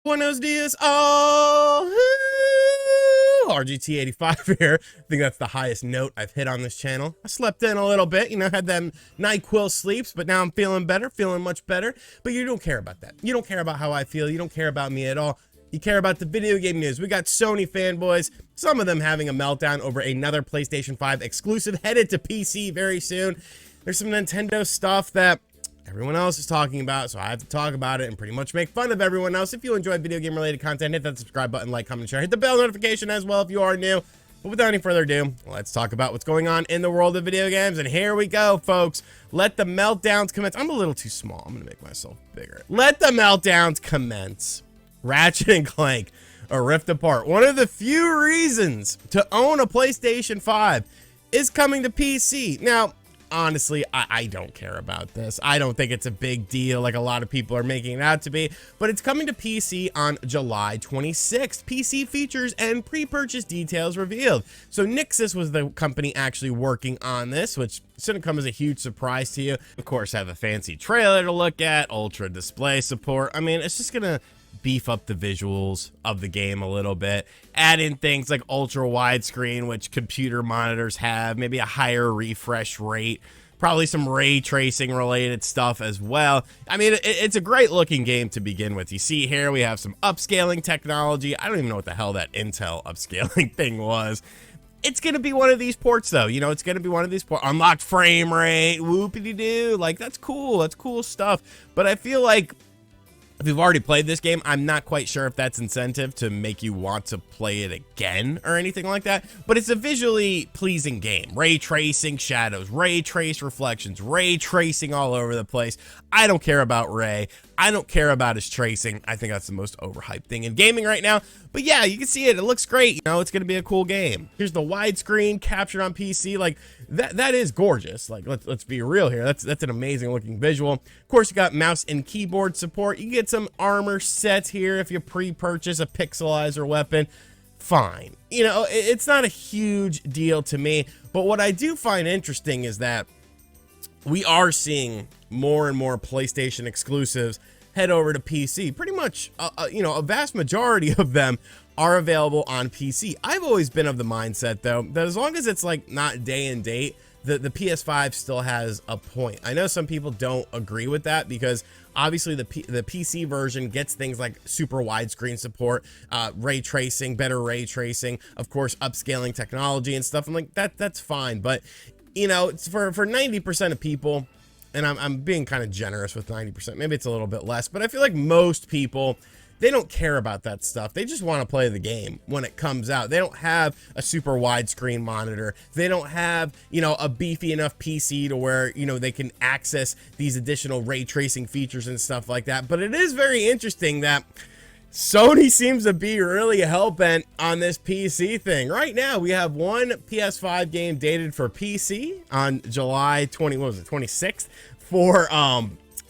Buenos dias, all. RGT85 here. I think that's the highest note I've hit on this channel. I slept in a little bit, had them NyQuil sleeps, but now I'm feeling better, feeling much better. But you don't care about that. You don't care about how I feel. You don't care about me at all. You care about the video game news. We got Sony fanboys, some of them having a meltdown over another PlayStation 5 exclusive headed to PC very soon. There's some Nintendo stuff that everyone else is talking about, so I have to talk about it and pretty much make fun of everyone else. If you enjoy video game related content, hit that subscribe button, like, comment, share, hit the bell notification as well if you are new. But without any further ado, let's talk about what's going on in the world of video games. And here we go, folks. Let the meltdowns commence. I'm a little too small. I'm gonna make myself bigger. Let the meltdowns commence. Ratchet and Clank, A Rift Apart. One of the few reasons to own a PlayStation 5 is coming to PC. Now, honestly, I don't care about this. I don't think it's a big deal like a lot of people are making it out to be, but it's coming to PC on July 26th. PC features and pre-purchase details revealed. So Nixus was the company actually working on this, which shouldn't come as a huge surprise to you. Of course, have a fancy trailer to look at, ultra display support. I mean, it's just gonna beef up the visuals of the game a little bit, add in things like ultra widescreen, which computer monitors have, maybe a higher refresh rate, probably some ray tracing related stuff as well. I mean, it's a great looking game to begin with. You see here we have some upscaling technology. I don't even know what the hell that Intel upscaling thing was. It's gonna be one of these ports though, it's gonna be one of these ports. Unlocked frame rate, whoopity-doo, like that's cool stuff. But I feel like if you've already played this game, I'm not quite sure if that's incentive to make you want to play it again or anything like that, but it's a visually pleasing game. Ray tracing shadows, ray trace reflections, ray tracing all over the place. I don't care about Ray. I don't care about his tracing. I think that's the most overhyped thing in gaming right now. But yeah, you can see it. It looks great. It's going to be a cool game. Here's the widescreen captured on PC. Like that is gorgeous. Like let's be real here. That's an amazing looking visual. Of course, you got mouse and keyboard support. You get some armor sets here if you pre-purchase a pixelizer weapon. Fine. It's not a huge deal to me. But what I do find interesting is that we are seeing more and more PlayStation exclusives head over to PC. Pretty much, a vast majority of them are available on PC. I've always been of the mindset, though, that as long as it's like not day and date, the PS5 still has a point. I know some people don't agree with that because obviously the PC version gets things like super widescreen support, ray tracing, better ray tracing, of course, upscaling technology and stuff. I'm like, that's fine. But it's for 90% of people, and I'm being kind of generous with 90%. Maybe it's a little bit less, but I feel like most people, they don't care about that stuff. They just want to play the game when it comes out. They don't have a super widescreen monitor. They don't have, a beefy enough PC to where, they can access these additional ray tracing features and stuff like that. But it is very interesting that Sony seems to be really hell-bent on this PC thing. Right now, we have one PS5 game dated for PC on July 26th for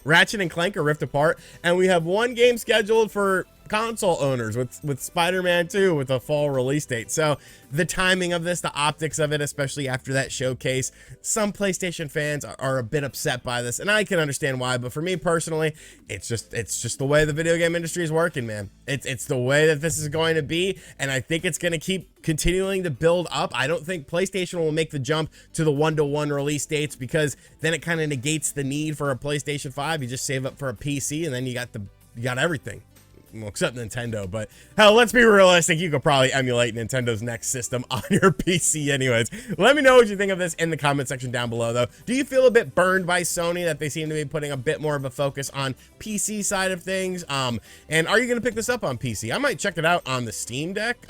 Ratchet and Clank, A Rift Apart, and we have one game scheduled for console owners with Spider-Man 2 with a fall release date. So the timing of this, the optics of it, especially after that showcase, some PlayStation fans are a bit upset by this, and I can understand why. But for me personally, it's just the way the video game industry is working, man. It's the way that this is going to be, and I think it's going to keep continuing to build up. I don't think PlayStation will make the jump to the one-to-one release dates because then it kind of negates the need for a PlayStation 5. You just save up for a PC, and then you got everything. Well, except Nintendo, but hell, let's be realistic. You could probably emulate Nintendo's next system on your PC anyways. Let me know what you think of this in the comment section down below, though. Do you feel a bit burned by Sony that they seem to be putting a bit more of a focus on PC side of things? And are you going to pick this up on PC? I might check it out on the Steam Deck.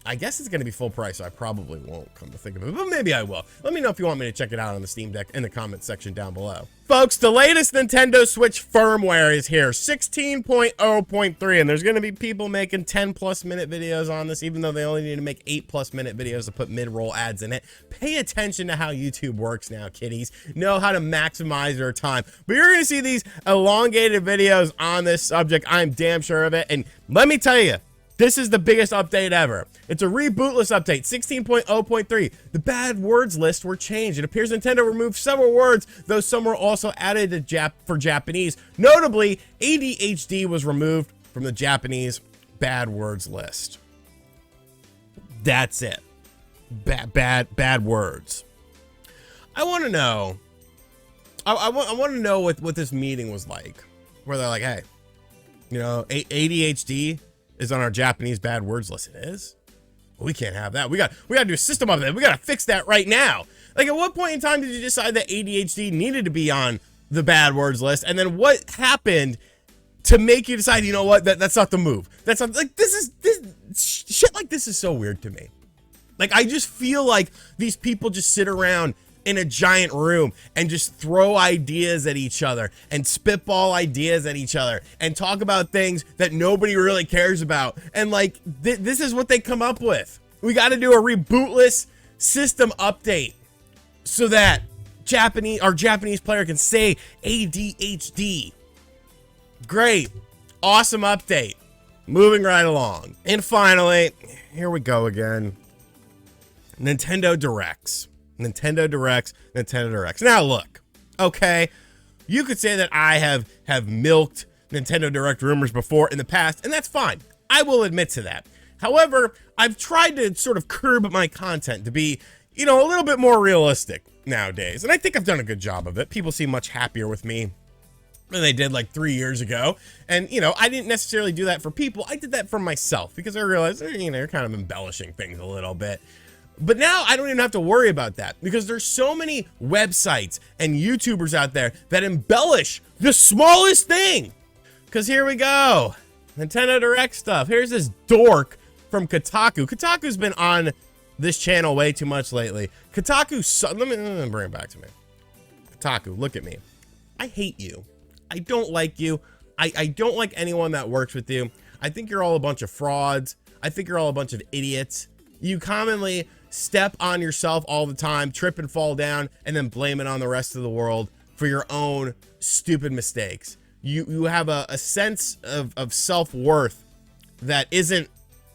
I guess it's going to be full price, so I probably won't, come to think of it, but maybe I will. Let me know if you want me to check it out on the Steam Deck in the comment section down below. Folks, the latest Nintendo Switch firmware is here, 16.0.3, and there's going to be people making 10+ minute videos on this, even though they only need to make 8+ minute videos to put mid-roll ads in it. Pay attention to how YouTube works now, kiddies. Know how to maximize your time. But you're going to see these elongated videos on this subject. I'm damn sure of it, and let me tell you, this is the biggest update ever. It's a rebootless update, 16.0.3. The bad words list were changed. It appears Nintendo removed several words, though some were also added to for Japanese. Notably, ADHD was removed from the Japanese bad words list. That's it. Bad words. I want to know. I want to know what this meeting was like, where they're like, hey, you know, ADHD is on our Japanese bad words list. It is. We can't have that. We got to do a system update. We got to fix that right now. Like, at what point in time did you decide that ADHD needed to be on the bad words list? And then what happened to make you decide, you know what, that's not the move? That's not, like, this shit like this is so weird to me. Like, I just feel like these people just sit around in a giant room and just throw ideas at each other and spitball ideas at each other and talk about things that nobody really cares about. And like, this is what they come up with. We got to do a rebootless system update so that our Japanese player can say ADHD. Great. Awesome update. Moving right along. And finally, here we go again. Nintendo Directs. Nintendo Directs. Now look, okay, you could say that I have milked Nintendo Direct rumors before in the past, and that's fine. I will admit to that. However, I've tried to sort of curb my content to be, you know, a little bit more realistic nowadays, and I think I've done a good job of it. People seem much happier with me than they did like 3 years ago. And, you know, I didn't necessarily do that for people. I did that for myself because I realized, you know, you're kind of embellishing things a little bit. But now I don't even have to worry about that because there's so many websites and YouTubers out there that embellish the smallest thing. Because here we go. Nintendo Direct stuff. Here's this dork from Kotaku. Kotaku's been on this channel way too much lately. Kotaku, let me bring it back to me. Kotaku, look at me. I hate you. I don't like you. I don't like anyone that works with you. I think you're all a bunch of frauds. I think you're all a bunch of idiots. You commonly step on yourself all the time, trip and fall down, and then blame it on the rest of the world for your own stupid mistakes. You have a sense of self-worth that isn't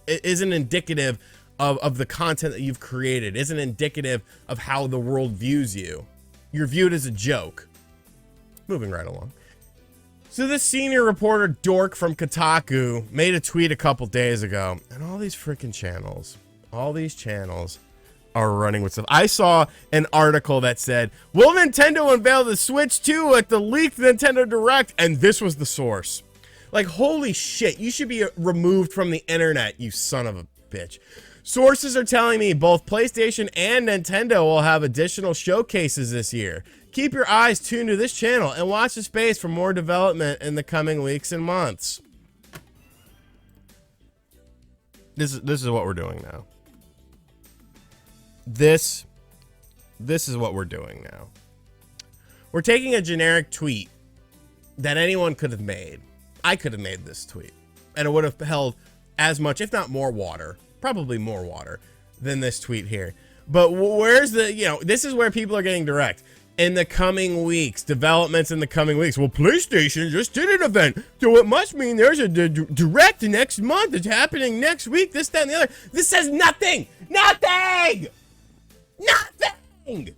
indicative of the content that you've created, isn't indicative of how the world views you. You're viewed as a joke. Moving right along. So this senior reporter dork from Kotaku made a tweet a couple days ago, and all these freaking channels, all these channels are running with stuff. I saw an article that said, will Nintendo unveil the Switch 2 at the leaked Nintendo Direct? And this was the source. Like, holy shit, you should be removed from the internet, you son of a bitch. Sources are telling me both PlayStation and Nintendo will have additional showcases this year. Keep your eyes tuned to this channel and watch the space for more development in the coming weeks and months. This is what we're doing now. This is what we're doing now. We're taking a generic tweet that anyone could have made. I could have made this tweet, and it would have held as much, if not more water, probably more water than this tweet here. But where's the, you know, this is where people are getting direct. In the coming weeks, developments in the coming weeks. Well, PlayStation just did an event, so it must mean there's a direct next month. It's happening next week, this, that, and the other. This says nothing. Nothing. Nothing.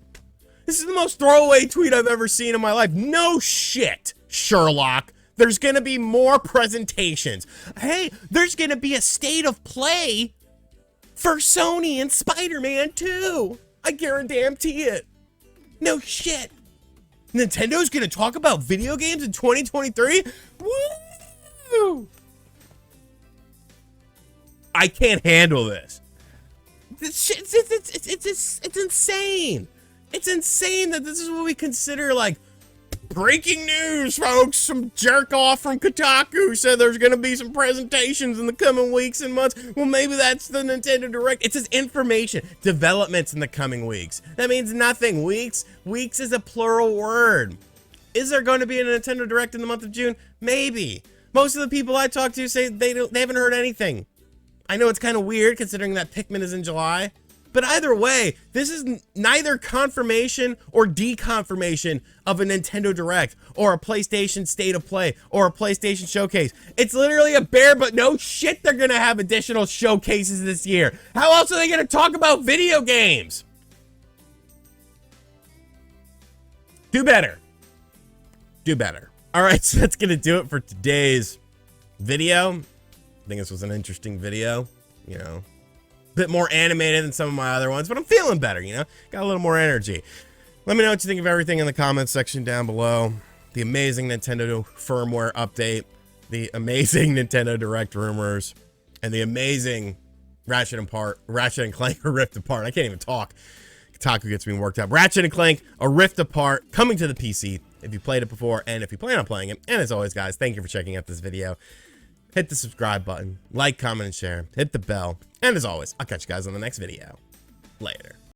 This is the most throwaway tweet I've ever seen in my life. No shit, Sherlock. There's going to be more presentations. Hey, there's going to be a state of play for Sony and Spider-Man 2. I guarantee it. No shit. Nintendo's going to talk about video games in 2023? Woo! I can't handle this. This shit, it's insane. It's insane that this is what we consider like breaking news, folks. Some jerk off from Kotaku said there's going to be some presentations in the coming weeks and months. Well, maybe that's the Nintendo Direct. It says information, developments in the coming weeks. That means nothing. Weeks is a plural word. Is there going to be a Nintendo Direct in the month of June? Maybe. Most of the people I talk to say they haven't heard anything. I know it's kind of weird considering that Pikmin is in July. But either way, this is neither confirmation or deconfirmation of a Nintendo Direct or a PlayStation State of Play or a PlayStation Showcase. It's literally a bare, but no shit, they're going to have additional showcases this year. How else are they going to talk about video games? Do better. Do better. All right, so that's going to do it for today's Video, I think this was an interesting video, you know, bit more animated than some of my other ones, but I'm feeling better, you know, got a little more energy. Let me know what you think of everything in the comments section down below. The amazing Nintendo firmware update, the amazing Nintendo Direct rumors, and the amazing Ratchet and Clank A Rift Apart. I can't even talk. Kotaku gets me worked up. Ratchet and Clank A Rift Apart coming to the PC if you played it before and if you plan on playing it. And as always, guys, thank you for checking out this video. Hit the subscribe button, like, comment, and share. Hit the bell. And as always, I'll catch you guys on the next video. Later.